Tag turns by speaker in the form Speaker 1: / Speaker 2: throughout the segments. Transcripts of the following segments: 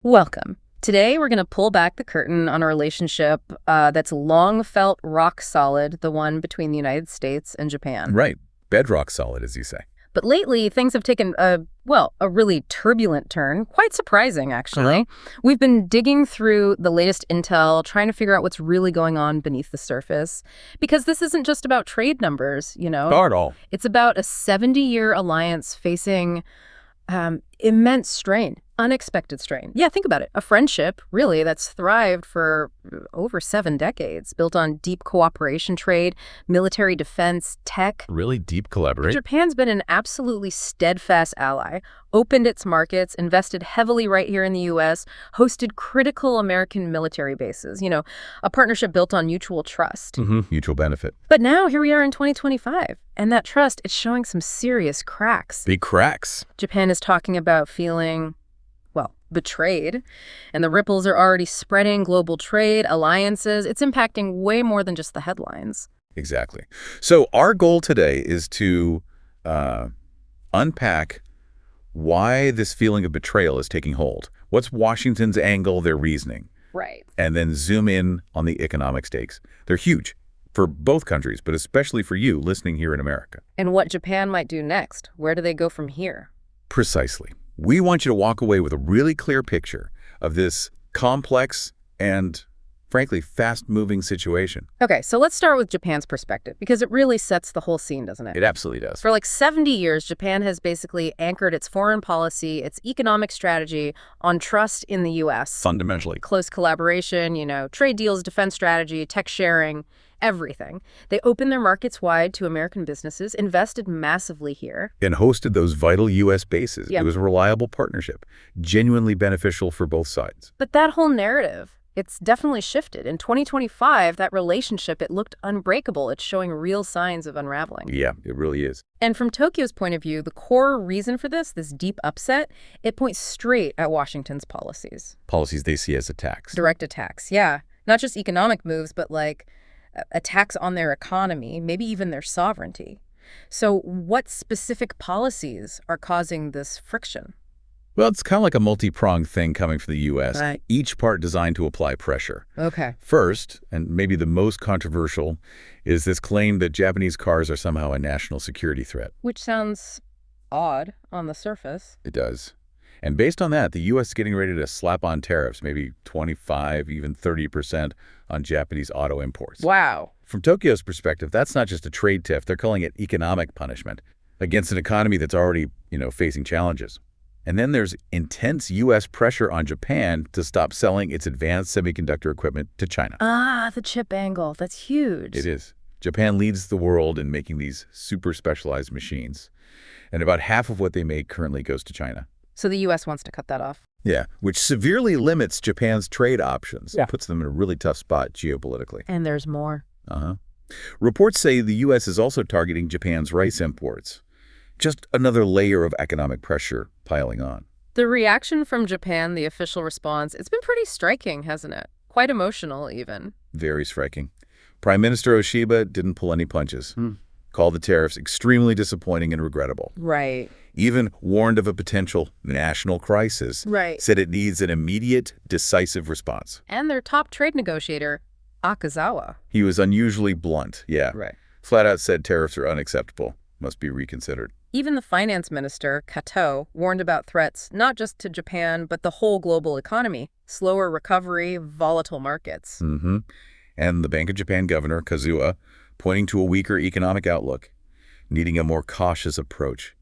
Speaker 1: Welcome. Today, we're going to pull back the curtain on a relationship that's long felt rock solid, the one between the United States and Japan.
Speaker 2: Right. Bedrock solid, as you say.
Speaker 1: But lately, things have taken a really turbulent turn, quite surprising, actually. We've been digging through the latest intel, trying to figure out what's really going on beneath the surface. Because this isn't just about trade numbers,
Speaker 2: Not at all.
Speaker 1: It's about a 70-year alliance facing immense strain, unexpected strain. Yeah, think about it. A friendship, really, that's thrived for over 7 decades, built on deep cooperation, trade, military defense, tech.
Speaker 2: Really deep collaboration.
Speaker 1: Japan's been an absolutely steadfast ally, opened its markets, invested heavily right here in the U.S., hosted critical American military bases, a partnership built on mutual trust.
Speaker 2: Mutual benefit.
Speaker 1: But now, here we are in 2025, and that trust, it's showing some serious cracks.
Speaker 2: Big cracks.
Speaker 1: Japan is talking about feeling, betrayed, and the ripples are already spreading. Global trade, alliances, it's impacting way more than just the headlines.
Speaker 2: Exactly. So our goal today is to unpack why this feeling of betrayal is taking hold. What's Washington's angle, their reasoning?
Speaker 1: Right.
Speaker 2: And then zoom in on the economic stakes. They're huge for both countries, but especially for you listening here in America.
Speaker 1: And what Japan might do next. Where do they go from here?
Speaker 2: Precisely. We want you to walk away with a really clear picture of this complex and, frankly, fast-moving situation.
Speaker 1: Okay, so let's start with Japan's perspective, because it really sets the whole scene, doesn't it?
Speaker 2: It absolutely does.
Speaker 1: For 70 years, Japan has basically anchored its foreign policy, its economic strategy on trust in the U.S.
Speaker 2: Fundamentally.
Speaker 1: Close collaboration, trade deals, defense strategy, tech sharing, everything. They opened their markets wide to American businesses, invested massively here.
Speaker 2: And hosted those vital U.S. bases.
Speaker 1: Yep.
Speaker 2: It was a reliable partnership, genuinely beneficial for both sides.
Speaker 1: But that whole narrative, it's definitely shifted. In 2025, that relationship, it looked unbreakable. It's showing real signs of unraveling.
Speaker 2: Yeah, it really is.
Speaker 1: And from Tokyo's point of view, the core reason for this deep upset, it points straight at Washington's policies.
Speaker 2: Policies they see as attacks.
Speaker 1: Direct attacks, yeah. Not just economic moves, but attacks on their economy, maybe even their sovereignty. So what specific policies are causing this friction?
Speaker 2: Well, it's kind of like a multi-pronged thing coming from the U.S.,
Speaker 1: Right.
Speaker 2: each part designed to apply pressure.
Speaker 1: Okay.
Speaker 2: First, and maybe the most controversial, is this claim that Japanese cars are somehow a national security threat.
Speaker 1: Which sounds odd on the surface.
Speaker 2: It does. And based on that, the U.S. is getting ready to slap on tariffs, maybe 25, even 30% on Japanese auto imports.
Speaker 1: Wow.
Speaker 2: From Tokyo's perspective, that's not just a trade tiff. They're calling it economic punishment against an economy that's already, facing challenges. And then there's intense U.S. pressure on Japan to stop selling its advanced semiconductor equipment to China.
Speaker 1: Ah, the chip angle. That's huge.
Speaker 2: It is. Japan leads the world in making these super specialized machines. And about half of what they make currently goes to China.
Speaker 1: So the U.S. wants to cut that off.
Speaker 2: Yeah, which severely limits Japan's trade options.
Speaker 1: Yeah.
Speaker 2: Puts them in a really tough spot geopolitically.
Speaker 1: And there's more.
Speaker 2: Reports say the U.S. is also targeting Japan's rice imports. Just another layer of economic pressure piling on.
Speaker 1: The reaction from Japan, the official response, it's been pretty striking, hasn't it? Quite emotional, even.
Speaker 2: Very striking. Prime Minister Oshiba didn't pull any punches. Called the tariffs extremely disappointing and regrettable.
Speaker 1: Right.
Speaker 2: Even warned of a potential national crisis.
Speaker 1: Right.
Speaker 2: Said it needs an immediate, decisive response.
Speaker 1: And their top trade negotiator, Akazawa.
Speaker 2: He was unusually blunt, yeah.
Speaker 1: Right.
Speaker 2: Flat out said tariffs are unacceptable, must be reconsidered.
Speaker 1: Even the finance minister, Kato, warned about threats not just to Japan, but the whole global economy. Slower recovery, volatile markets.
Speaker 2: And the Bank of Japan governor, Kazuo, pointing to a weaker economic outlook, needing a more cautious approach.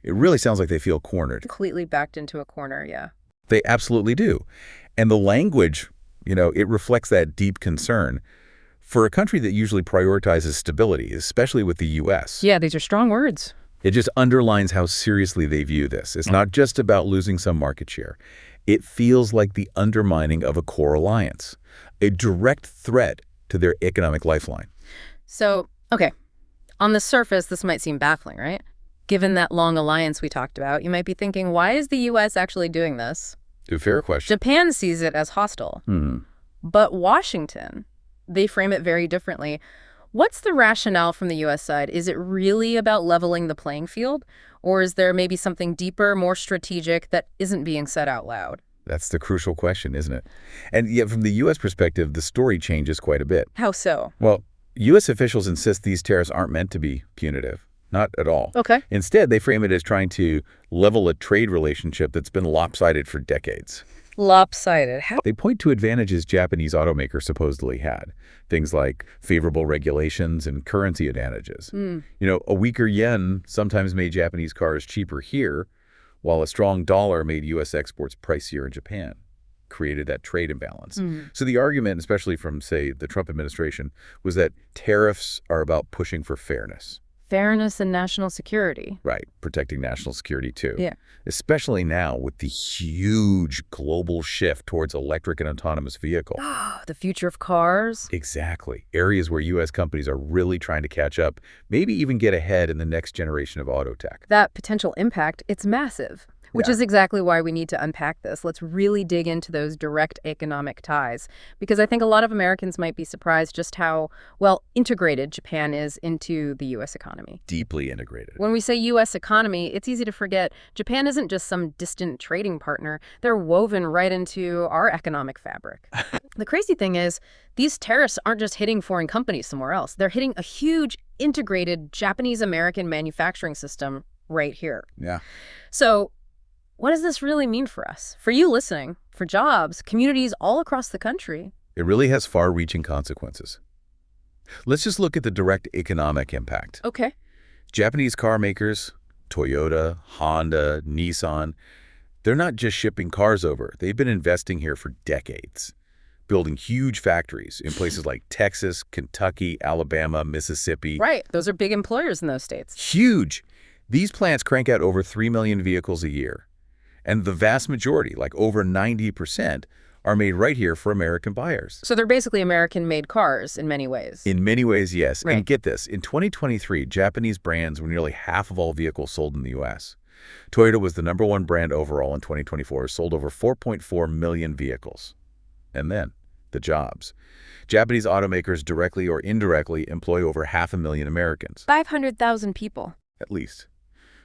Speaker 2: It really sounds like they feel cornered.
Speaker 1: Completely backed into a corner, yeah.
Speaker 2: They absolutely do. And the language, it reflects that deep concern for a country that usually prioritizes stability, especially with the U.S.
Speaker 1: Yeah, these are strong words.
Speaker 2: It just underlines how seriously they view this. It's not just about losing some market share. It feels like the undermining of a core alliance, a direct threat to their economic lifeline.
Speaker 1: So, okay, on the surface, this might seem baffling, right? Given that long alliance we talked about, you might be thinking, why is the U.S. actually doing this?
Speaker 2: A fair question.
Speaker 1: Japan sees it as hostile. But Washington, they frame it very differently. What's the rationale from the U.S. side? Is it really about leveling the playing field? Or is there maybe something deeper, more strategic that isn't being said out loud?
Speaker 2: That's the crucial question, isn't it? And yet, from the U.S. perspective, the story changes quite a bit.
Speaker 1: How so?
Speaker 2: Well, U.S. officials insist these tariffs aren't meant to be punitive. Not at all.
Speaker 1: Okay.
Speaker 2: Instead, they frame it as trying to level a trade relationship that's been lopsided for decades.
Speaker 1: Lopsided. How?
Speaker 2: They point to advantages Japanese automakers supposedly had, things like favorable regulations and currency advantages. A weaker yen sometimes made Japanese cars cheaper here, while a strong dollar made U.S. exports pricier in Japan, created that trade imbalance. So the argument, especially from, say, the Trump administration, was that tariffs are about pushing for fairness.
Speaker 1: Fairness and national security.
Speaker 2: Right, protecting national security too.
Speaker 1: Yeah.
Speaker 2: Especially now with the huge global shift towards electric and autonomous vehicles.
Speaker 1: The future of cars.
Speaker 2: Exactly. Areas where U.S. companies are really trying to catch up, maybe even get ahead in the next generation of auto tech.
Speaker 1: That potential impact, it's massive. Which is exactly why we need to unpack this. Let's really dig into those direct economic ties, because I think a lot of Americans might be surprised just how, well, integrated Japan is into the U.S. economy.
Speaker 2: Deeply integrated.
Speaker 1: When we say U.S. economy, it's easy to forget Japan isn't just some distant trading partner. They're woven right into our economic fabric. The crazy thing is, these tariffs aren't just hitting foreign companies somewhere else. They're hitting a huge integrated Japanese-American manufacturing system right here.
Speaker 2: Yeah.
Speaker 1: So what does this really mean for us? For you listening, for jobs, communities all across the country?
Speaker 2: It really has far-reaching consequences. Let's just look at the direct economic impact.
Speaker 1: Okay.
Speaker 2: Japanese car makers, Toyota, Honda, Nissan, they're not just shipping cars over. They've been investing here for decades, building huge factories in places like Texas, Kentucky, Alabama, Mississippi.
Speaker 1: Right. Those are big employers in those states.
Speaker 2: Huge. These plants crank out over 3 million vehicles a year. And the vast majority, like over 90%, are made right here for American buyers.
Speaker 1: So they're basically American-made cars in many ways.
Speaker 2: In many ways, yes.
Speaker 1: Right.
Speaker 2: And get this, in 2023, Japanese brands were nearly half of all vehicles sold in the U.S. Toyota was the #1 brand overall in 2024, sold over 4.4 million vehicles. And then, the jobs. Japanese automakers directly or indirectly employ over 500,000 Americans.
Speaker 1: 500,000 people.
Speaker 2: At least.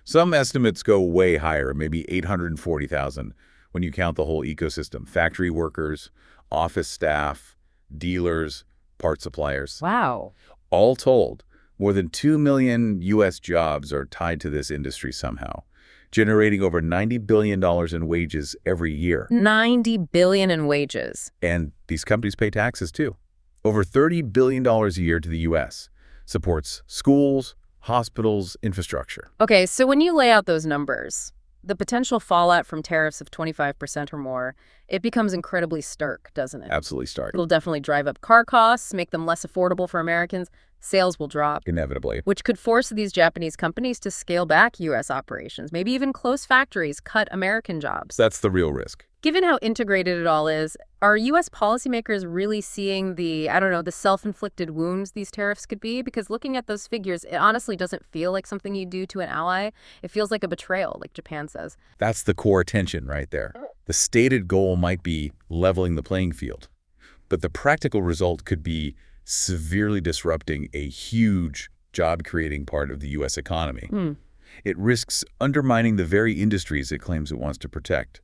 Speaker 2: Some estimates go way higher, maybe 840,000, when you count the whole ecosystem. Factory workers, office staff, dealers, part suppliers.
Speaker 1: Wow.
Speaker 2: All told, more than 2 million U.S. jobs are tied to this industry somehow, generating over $90 billion in wages every year.
Speaker 1: $90 billion in wages.
Speaker 2: And these companies pay taxes, too. Over $30 billion a year to the U.S. Supports schools, hospitals, infrastructure.
Speaker 1: Okay, so when you lay out those numbers, the potential fallout from tariffs of 25% or more, it becomes incredibly stark, doesn't it?
Speaker 2: Absolutely stark.
Speaker 1: It'll definitely drive up car costs, make them less affordable for Americans. Sales will drop.
Speaker 2: Inevitably.
Speaker 1: Which could force these Japanese companies to scale back U.S. operations, maybe even close factories, cut American jobs.
Speaker 2: That's the real risk.
Speaker 1: Given how integrated it all is, are U.S. policymakers really seeing the self-inflicted wounds these tariffs could be? Because looking at those figures, it honestly doesn't feel like something you do to an ally. It feels like a betrayal, like Japan says.
Speaker 2: That's the core tension right there. The stated goal might be leveling the playing field, but the practical result could be severely disrupting a huge job-creating part of the U.S. economy. It risks undermining the very industries it claims it wants to protect,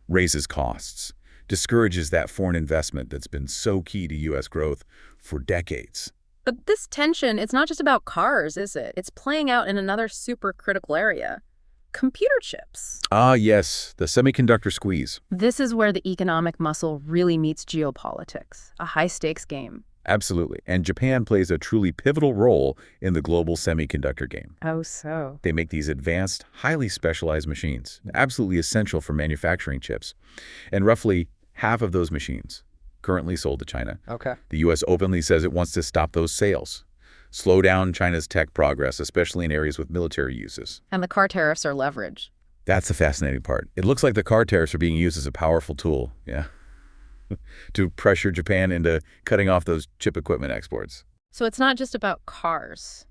Speaker 2: raises costs, discourages that foreign investment that's been so key to U.S. growth for decades.
Speaker 1: But this tension, it's not just about cars, is it? It's playing out in another super critical area. Computer chips.
Speaker 2: Ah, yes, the semiconductor squeeze.
Speaker 1: This is where the economic muscle really meets geopolitics, a high-stakes game.
Speaker 2: Absolutely. And Japan plays a truly pivotal role in the global semiconductor game.
Speaker 1: Oh, so.
Speaker 2: They make these advanced, highly specialized machines, absolutely essential for manufacturing chips. And roughly half of those machines currently sold to China.
Speaker 1: Okay.
Speaker 2: The U.S. openly says it wants to stop those sales, slow down China's tech progress, especially in areas with military uses.
Speaker 1: And the car tariffs are leverage.
Speaker 2: That's the fascinating part. It looks like the car tariffs are being used as a powerful tool, to pressure Japan into cutting off those chip equipment exports.
Speaker 1: So it's not just about cars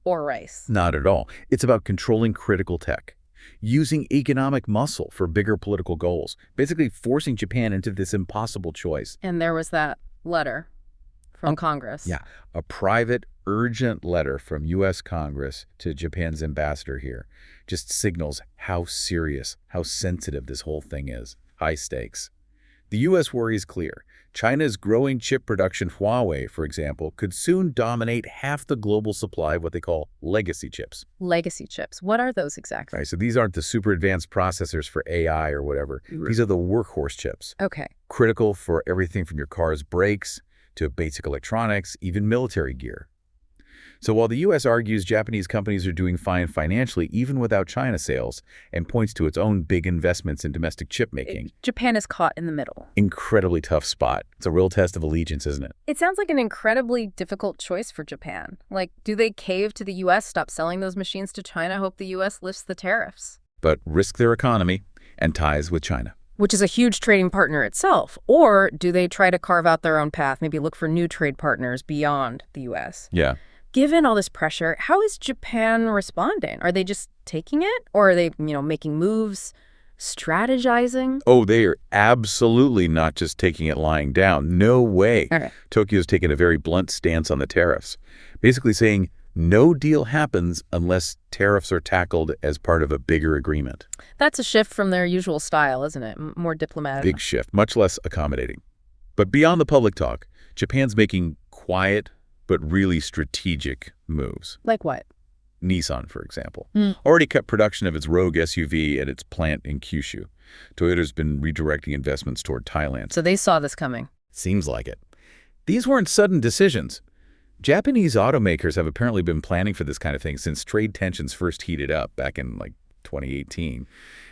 Speaker 1: or rice.
Speaker 2: Not at all. It's about controlling critical tech, using economic muscle for bigger political goals, basically forcing Japan into this impossible choice.
Speaker 1: And there was that letter from Congress.
Speaker 2: Yeah, a private, urgent letter from U.S. Congress to Japan's ambassador here just signals how serious, how sensitive this whole thing is. high stakes. The U.S. worry is clear. China's growing chip production, Huawei, for example, could soon dominate half the global supply of what they call legacy chips.
Speaker 1: Legacy chips. What are those exactly?
Speaker 2: Right, so these aren't the super advanced processors for AI or whatever. These are the workhorse chips,
Speaker 1: Okay.
Speaker 2: critical for everything from your car's brakes to basic electronics, even military gear. So while the U.S. argues Japanese companies are doing fine financially even without China sales and points to its own big investments in domestic chip making,
Speaker 1: Japan is caught in the middle.
Speaker 2: incredibly tough spot. It's a real test of allegiance, isn't it?
Speaker 1: It sounds like an incredibly difficult choice for Japan. Like, do they cave to the U.S., stop selling those machines to China, hope the U.S. lifts the tariffs?
Speaker 2: But risk their economy and ties with China.
Speaker 1: Which is a huge trading partner itself. Or do they try to carve out their own path, maybe look for new trade partners beyond the U.S.?
Speaker 2: Yeah.
Speaker 1: Given all this pressure, how is Japan responding? Are they just taking it? Or are they, making moves, strategizing?
Speaker 2: Oh, they are absolutely not just taking it lying down. No way.
Speaker 1: Okay.
Speaker 2: Tokyo's taken a very blunt stance on the tariffs, basically saying no deal happens unless tariffs are tackled as part of a bigger agreement.
Speaker 1: That's a shift from their usual style, isn't it? More diplomatic.
Speaker 2: Big shift, much less accommodating. But beyond the public talk, Japan's making quiet but really strategic moves.
Speaker 1: Like what?
Speaker 2: Nissan, for example, already cut production of its Rogue SUV at its plant in Kyushu. Toyota's been redirecting investments toward Thailand.
Speaker 1: So they saw this coming.
Speaker 2: Seems like it. These weren't sudden decisions. Japanese automakers have apparently been planning for this kind of thing since trade tensions first heated up back in 2018.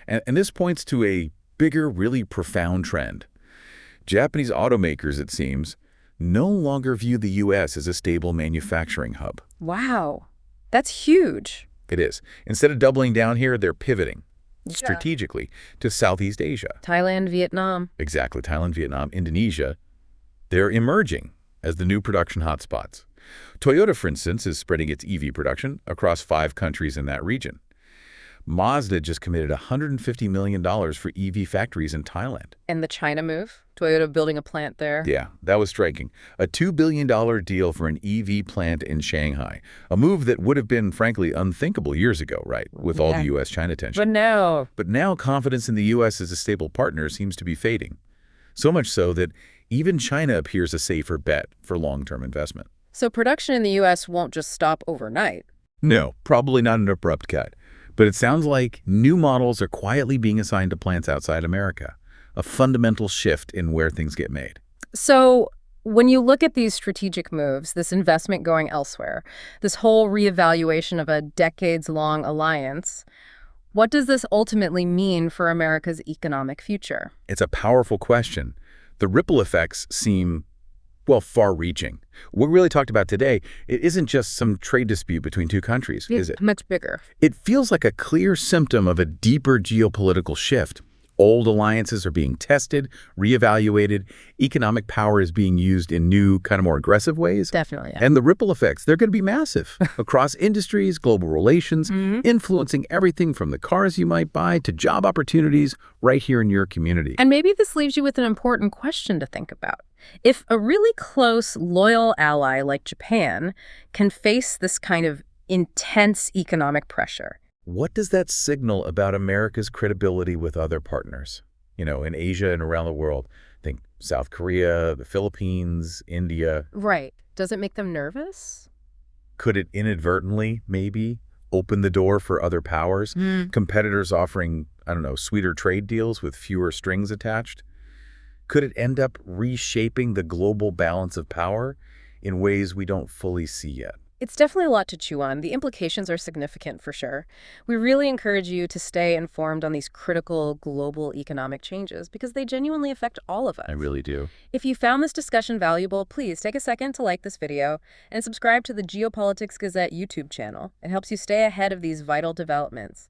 Speaker 2: And this points to a bigger, really profound trend. Japanese automakers, it seems, no longer view the U.S. as a stable manufacturing hub.
Speaker 1: Wow. That's huge.
Speaker 2: It is. Instead of doubling down here, they're pivoting strategically to Southeast Asia.
Speaker 1: Thailand, Vietnam.
Speaker 2: Exactly. Thailand, Vietnam, Indonesia. They're emerging as the new production hotspots. Toyota, for instance, is spreading its EV production across 5 countries in that region. Mazda just committed $150 million for EV factories in Thailand.
Speaker 1: And the China move? Toyota building a plant there?
Speaker 2: Yeah, that was striking. A $2 billion deal for an EV plant in Shanghai. A move that would have been, frankly, unthinkable years ago, right, with all the U.S.-China tension. But now confidence in the U.S. as a stable partner seems to be fading. So much so that even China appears a safer bet for long-term investment.
Speaker 1: So production in the U.S. won't just stop overnight?
Speaker 2: No, probably not an abrupt cut. But it sounds like new models are quietly being assigned to plants outside America, a fundamental shift in where things get made.
Speaker 1: So when you look at these strategic moves, this investment going elsewhere, this whole reevaluation of a decades-long alliance, what does this ultimately mean for America's economic future?
Speaker 2: It's a powerful question. The ripple effects seem, well, far-reaching. What we really talked about today, it isn't just some trade dispute between 2 countries, is it?
Speaker 1: Much bigger.
Speaker 2: It feels like a clear symptom of a deeper geopolitical shift. Old alliances are being tested, reevaluated. Economic power is being used in new, kind of more aggressive ways.
Speaker 1: Definitely, yeah.
Speaker 2: And the ripple effects, they're going to be massive across industries, global relations, influencing everything from the cars you might buy to job opportunities right here in your community.
Speaker 1: And maybe this leaves you with an important question to think about. If a really close, loyal ally like Japan can face this kind of intense economic pressure,
Speaker 2: what does that signal about America's credibility with other partners? In Asia and around the world. Think South Korea, the Philippines, India.
Speaker 1: right, does it make them nervous?
Speaker 2: Could it inadvertently, maybe, open the door for other powers? Competitors offering, sweeter trade deals with fewer strings attached? Could it end up reshaping the global balance of power in ways we don't fully see yet?
Speaker 1: It's definitely a lot to chew on. The implications are significant for sure. We really encourage you to stay informed on these critical global economic changes because they genuinely affect all of us.
Speaker 2: I really do.
Speaker 1: If you found this discussion valuable, please take a second to like this video and subscribe to the Geopolitics Gazette YouTube channel. It helps you stay ahead of these vital developments.